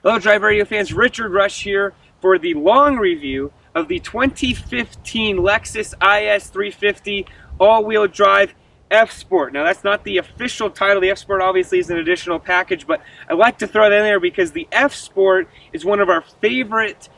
Hello Drive Radio fans, Richard Rush here for the long review of the 2015 Lexus IS350 all-wheel drive F-Sport. Now that's not the official title. The F-Sport obviously is an additional package, but I like to throw that in there because the F-Sport is one of our favorite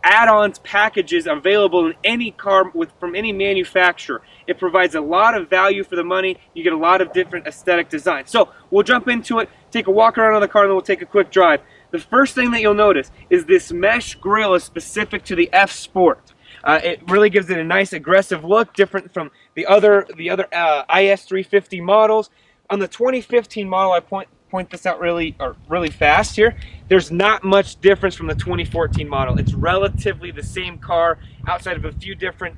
add-ons packages available in any car from any manufacturer. It provides a lot of value for the money. You get a lot of different aesthetic designs. So we'll jump into it, take a walk around on the car, and then we'll take a quick drive. The first thing that you'll notice is this mesh grille is specific to the F-Sport. It really gives it a nice aggressive look, different from the other IS350 models. On the 2015 model, I point this out really fast here. There's not much difference from the 2014 model. It's relatively the same car outside of a few different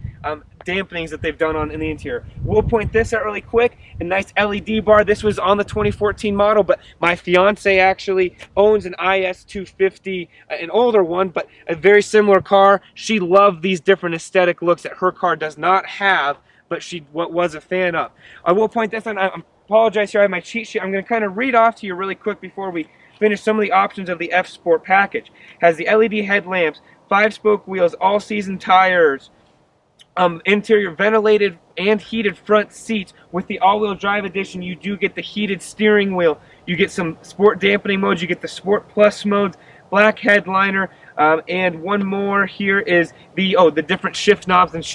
dampenings that they've done in the interior. We'll point this out really quick. A nice LED bar. This was on the 2014 model, but my fiance actually owns an IS250, an older one, but a very similar car. She loved these different aesthetic looks that her car does not have, but she was a fan of. I will point this out. I apologize here, I have my cheat sheet. I'm going to kind of read off to you really quick before we finish some of the options of the F-Sport package. Has the LED headlamps, 5-spoke wheels, all-season tires, interior ventilated and heated front seats. With the all-wheel drive edition, you do get the heated steering wheel. You get some sport dampening modes. You get the Sport Plus modes, black headliner, and one more here is the different shift knobs and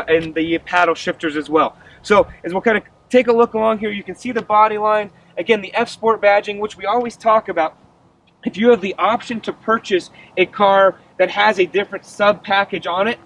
and the paddle shifters as well. So as we'll kind of take a look along here, you can see the body line. Again, the F-Sport badging, which we always talk about. If you have the option to purchase a car that has a different sub-package on it,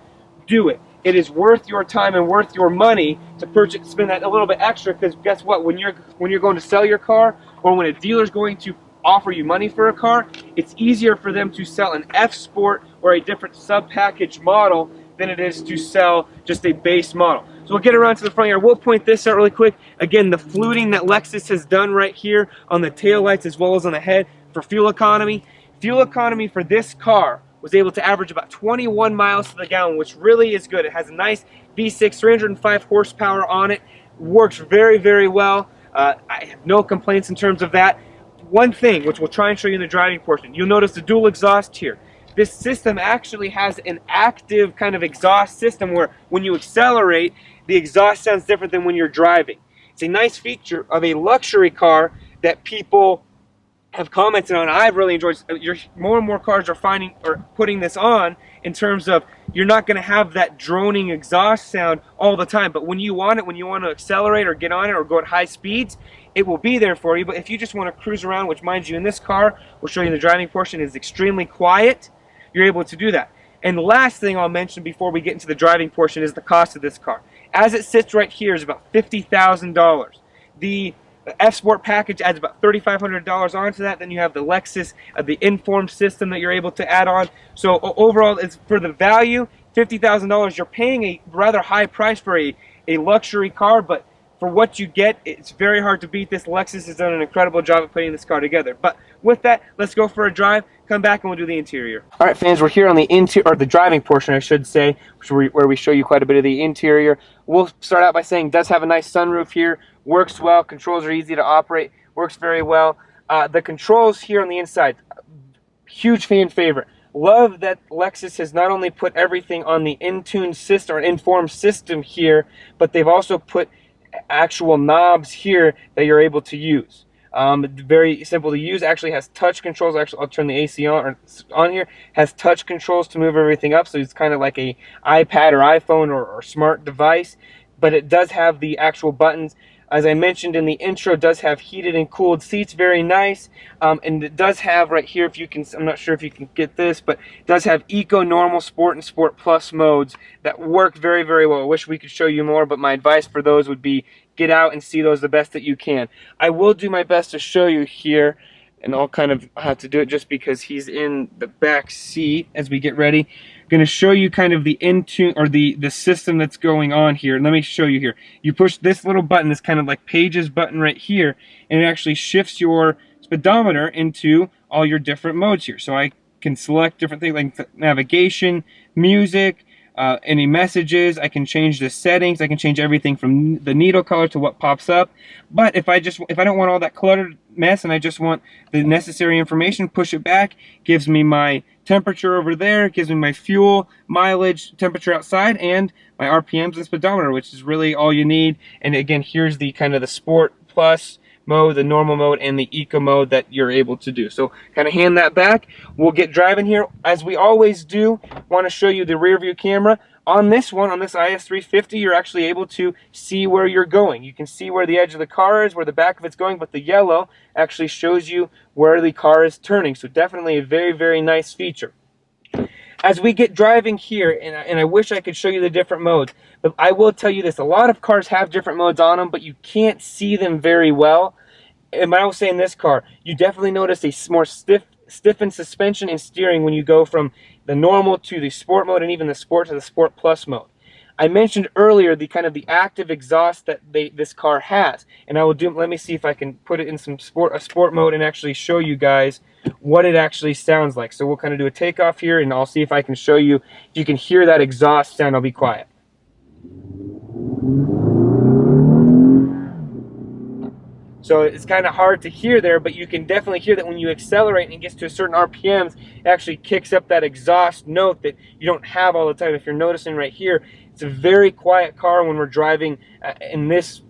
do it. It is worth your time and worth your money to spend that a little bit extra, because guess what? When you're going to sell your car, or when a dealer's going to offer you money for a car, it's easier for them to sell an F-Sport or a different sub-package model than it is to sell just a base model. So we'll get around to the front here. We'll point this out really quick. Again, the fluting that Lexus has done right here on the taillights as well as on the head for fuel economy. Fuel economy for this car was able to average about 21 miles to the gallon, which really is good. It has a nice V6, 305 horsepower on it. Works very, very well. I have no complaints in terms of that. One thing, which we'll try and show you in the driving portion, you'll notice the dual exhaust here. This system actually has an active kind of exhaust system where when you accelerate, the exhaust sounds different than when you're driving. It's a nice feature of a luxury car that people have commented on. I've really enjoyed. More and more cars are putting this on, in terms of you're not going to have that droning exhaust sound all the time, but when you want it, when you want to accelerate or get on it or go at high speeds, it will be there for you. But if you just want to cruise around, which mind you, in this car, we'll show you in the driving portion, is extremely quiet, you're able to do that. And the last thing I'll mention before we get into the driving portion is the cost of this car. As it sits right here is about $50,000. The F-Sport package adds about $3,500 onto that. Then you have the Lexus, the Inform system that you're able to add on. So overall, it's for the value, $50,000. You're paying a rather high price for a luxury car, but for what you get, it's very hard to beat this. Lexus has done an incredible job of putting this car together. But with that, let's go for a drive, come back, and we'll do the interior. All right, fans, we're here on the interior, or the driving portion, I should say, where we show you quite a bit of the interior. We'll start out by saying it does have a nice sunroof here, works well, controls are easy to operate, works very well. The controls here on the inside, huge fan favorite. Love that Lexus has not only put everything on the Intune system or Inform system here, but they've also put actual knobs here that you're able to use. Very simple to use. Actually has touch controls. Actually, I'll turn the AC on here. Has touch controls to move everything up, so it's kind of like a iPad or iPhone or smart device. But it does have the actual buttons. As I mentioned in the intro, it does have heated and cooled seats, very nice. And it does have right here, if you can, I'm not sure if you can get this, but it does have Eco, Normal, Sport, and Sport Plus modes that work very, very well. I wish we could show you more, but my advice for those would be get out and see those the best that you can. I will do my best to show you here, and I'll kind of have to do it just because he's in the back seat as we get ready. I'm going to show you kind of the Intune, or the system that's going on here. Let me show you here. You push this little button, this kind of like Pages button right here, and it actually shifts your speedometer into all your different modes here. So I can select different things like navigation, music, any messages. I can change the settings. I can change everything from the needle color to what pops up. But if I don't want all that cluttered mess and I just want the necessary information, push it back, gives me my temperature over there, gives me my fuel, mileage, temperature outside, and my RPMs and speedometer, which is really all you need. And again, here's the kind of the Sport Plus mode, the normal mode, and the eco mode that you're able to do. So kind of hand that back. We'll get driving here. As we always do, want to show you the rear view camera. On this one, on this IS350, you're actually able to see where you're going. You can see where the edge of the car is, where the back of it's going, but the yellow actually shows you where the car is turning. So definitely a very, very nice feature. As we get driving here, and I wish I could show you the different modes, but I will tell you this, a lot of cars have different modes on them, but you can't see them very well. And I will say in this car, you definitely notice a more stiffened suspension and steering when you go from the normal to the sport mode, and even the sport to the Sport Plus mode. I mentioned earlier the kind of the active exhaust that this car has, and I will do. Let me see if I can put it in some sport mode and actually show you guys what it actually sounds like. So we'll kind of do a takeoff here, and I'll see if I can show you. If you can hear that exhaust sound, I'll be quiet. So it's kind of hard to hear there, but you can definitely hear that when you accelerate and it gets to a certain RPMs, it actually kicks up that exhaust note that you don't have all the time. If you're noticing right here, it's a very quiet car when we're driving in this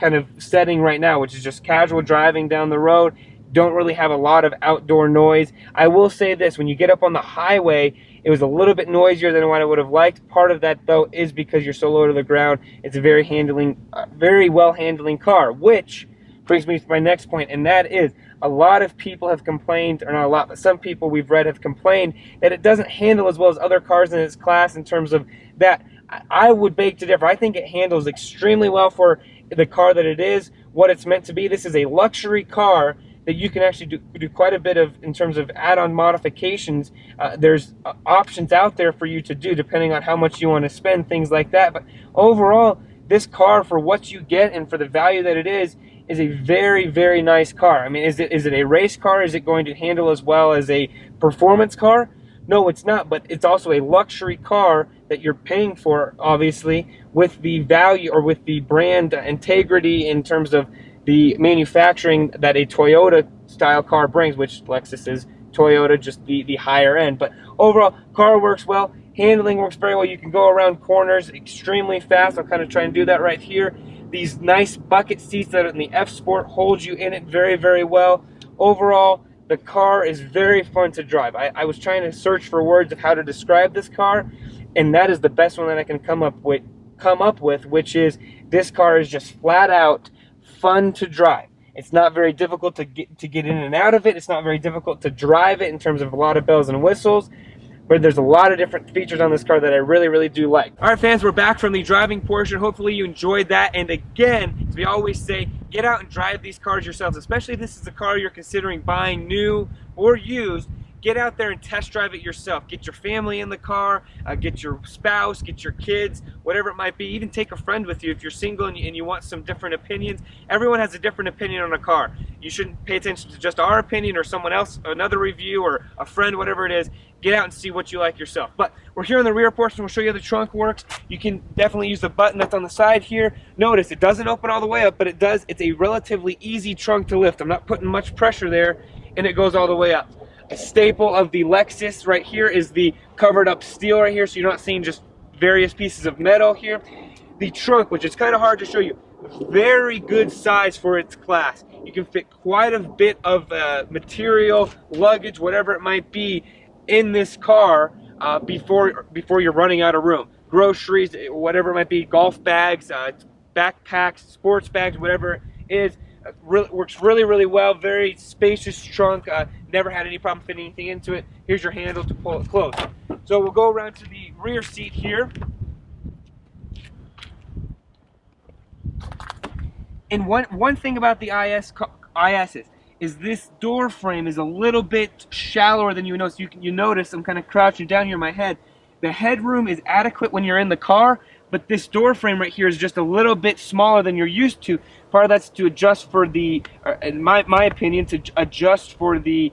kind of setting right now, which is just casual driving down the road. Don't really have a lot of outdoor noise. I will say this, when you get up on the highway, it was a little bit noisier than what I would have liked. Part of that, though, is because you're so low to the ground. It's a very well handling car, which brings me to my next point, and that is a lot of people have complained, or not a lot, but some people we've read have complained that it doesn't handle as well as other cars in its class in terms of that. I would beg to differ. I think it handles extremely well for the car that it is, what it's meant to be. This is a luxury car that you can actually do quite a bit of in terms of add-on modifications. There's options out there for you to do depending on how much you want to spend, things like that. But overall, this car, for what you get and for the value that it is a very, very nice car. I mean, is it a race car? Is it going to handle as well as a performance car? No, it's not, but it's also a luxury car that you're paying for, obviously, with the value or with the brand integrity in terms of the manufacturing that a Toyota style car brings, which Lexus is Toyota, just the higher end. But overall, car works well. Handling works very well. You can go around corners extremely fast. I'll kind of try and do that right here. These nice bucket seats that are in the F Sport hold you in it very, very well. Overall, the car is very fun to drive. I was trying to search for words of how to describe this car, and that is the best one that I can come up with, which is this car is just flat out fun to drive. It's not very difficult to get in and out of it. It's not very difficult to drive it in terms of a lot of bells and whistles. But there's a lot of different features on this car that I really, really do like. All right, fans, we're back from the driving portion. Hopefully you enjoyed that. And again, as we always say, get out and drive these cars yourselves, especially if this is a car you're considering buying new or used. Get out there and test drive it yourself. Get your family in the car, get your spouse, get your kids, whatever it might be. Even take a friend with you if you're single and you want some different opinions. Everyone has a different opinion on a car. You shouldn't pay attention to just our opinion or someone else, another review or a friend, whatever it is. Get out and see what you like yourself. But we're here in the rear portion. We'll show you how the trunk works. You can definitely use the button that's on the side here. Notice it doesn't open all the way up, but it does. It's a relatively easy trunk to lift. I'm not putting much pressure there, and it goes all the way up. A staple of the Lexus right here is the covered up steel right here, so you're not seeing just various pieces of metal here. The trunk, which is kind of hard to show you, very good size for its class. You can fit quite a bit of material, luggage, whatever it might be, in this car before you're running out of room. Groceries, whatever it might be, golf bags, backpacks, sports bags, whatever it is. Works really, really well. Very spacious trunk. Never had any problem fitting anything into it. Here's your handle to pull it closed. So we'll go around to the rear seat here. And one thing about the ISs is this door frame is a little bit shallower than you know. So you notice I'm kind of crouching down here in my head. The headroom is adequate when you're in the car, but this door frame right here is just a little bit smaller than you're used to. Part of that's to adjust for the, in my opinion, to adjust for the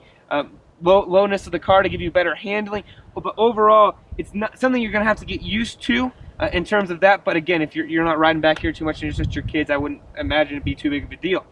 lowness of the car to give you better handling. But overall, it's not something you're gonna have to get used to in terms of that. But again, if you're not riding back here too much and it's just your kids, I wouldn't imagine it'd be too big of a deal.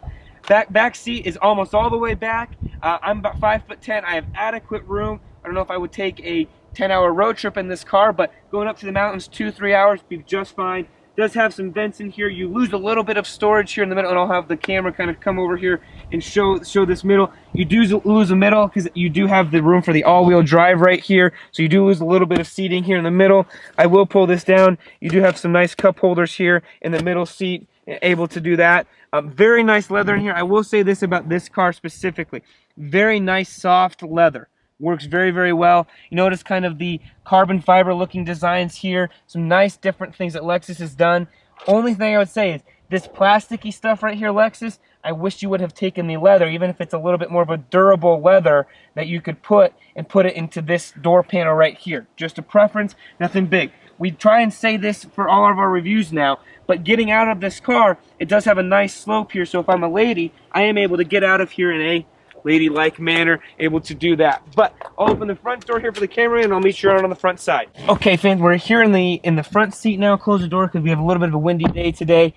Back seat is almost all the way back. I'm about 5'10". I have adequate room. I don't know if I would take a 10-hour road trip in this car, but going up to the mountains 2-3 hours would be just fine. Does have some vents in here. You lose a little bit of storage here in the middle, and I'll have the camera kind of come over here and show this middle. You do lose a middle because you do have the room for the all-wheel drive right here, so you do lose a little bit of seating here in the middle. I will pull this down. You do have some nice cup holders here in the middle seat, able to do that. Very nice leather in here. I will say this about this car specifically. Very nice soft leather. Works very, very well. You notice kind of the carbon fiber looking designs here. Some nice different things that Lexus has done. Only thing I would say is this plasticky stuff right here, Lexus, I wish you would have taken the leather, even if it's a little bit more of a durable leather that you could put it into this door panel right here. Just a preference, nothing big. We try and say this for all of our reviews now, but getting out of this car, it does have a nice slope here, so if I'm a lady, I am able to get out of here in a ladylike manner, able to do that. But I'll open the front door here for the camera and I'll meet you out on the front side. Okay, fans, we're here in the front seat now. Close the door because we have a little bit of a windy day today.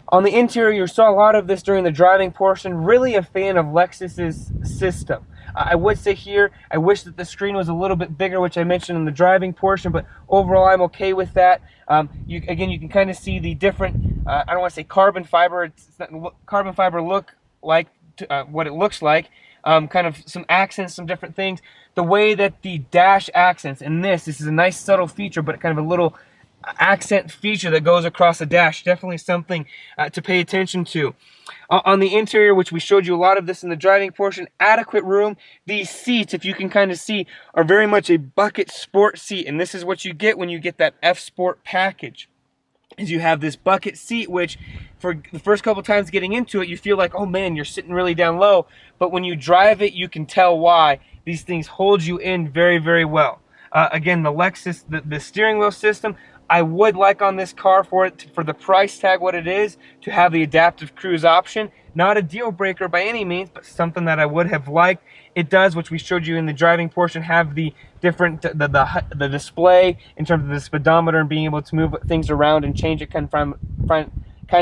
On the interior, you saw a lot of this during the driving portion. Really a fan of Lexus's system. I would say here, I wish that the screen was a little bit bigger, which I mentioned in the driving portion, but overall I'm okay with that. Again, you can kind of see the different, I don't want to say carbon fiber, it's not carbon fiber look like what it looks like, kind of some accents, some different things. The way that the dash accents, and this is a nice subtle feature, but kind of a little accent feature that goes across the dash. Definitely something to pay attention to. On the interior, which we showed you a lot of this in the driving portion, adequate room. These seats, if you can kind of see, are very much a bucket sport seat, and this is what you get when you get that F Sport package. Is you have this bucket seat, which for the first couple times getting into it, you feel like, oh man, you're sitting really down low. But when you drive it, you can tell why. These things hold you in very, very well. Again, the Lexus, the steering wheel system, I would like on this car for the price tag what it is, to have the adaptive cruise option. Not a deal breaker by any means, but something that I would have liked. It does, which we showed you in the driving portion, have the different the display in terms of the speedometer and being able to move things around and change it kind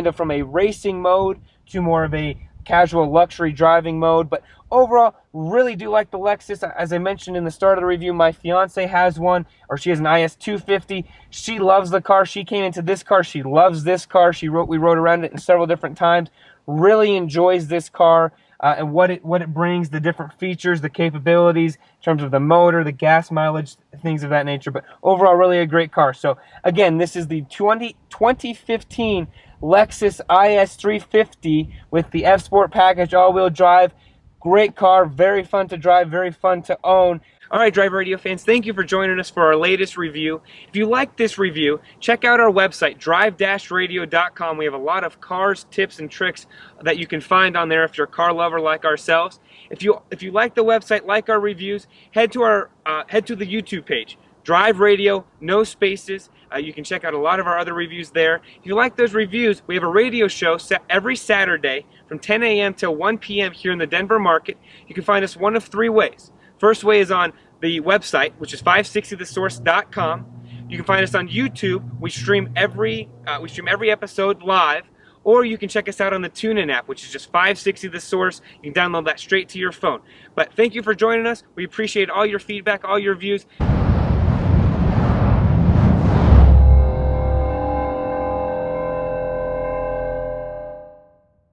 of from a racing mode to more of a casual luxury driving mode. But overall, really do like the Lexus. As I mentioned in the start of the review, my fiance has one, or she has an IS350. She loves the car. She came into this car. She loves this car. We rode around it in several different times. Really enjoys this car and what it brings, the different features, the capabilities in terms of the motor, the gas mileage, things of that nature. But overall, really a great car. So again, this is the 2015 Lexus IS350 with the F Sport package, all-wheel drive. Great car, very fun to drive, very fun to own. All right, Drive Radio fans, thank you for joining us for our latest review. If you like this review, check out our website, drive-radio.com. We have a lot of cars, tips, and tricks that you can find on there if you're a car lover like ourselves. If you like the website, like our reviews, head to the YouTube page, Drive Radio, no spaces. You can check out a lot of our other reviews there. If you like those reviews, we have a radio show every Saturday from 10 a.m. till 1 p.m. here in the Denver market. You can find us one of three ways. First way is on the website, which is 560thesource.com. You can find us on YouTube. We stream every episode live. Or you can check us out on the TuneIn app, which is just 560 The Source. You can download that straight to your phone. But thank you for joining us. We appreciate all your feedback, all your views.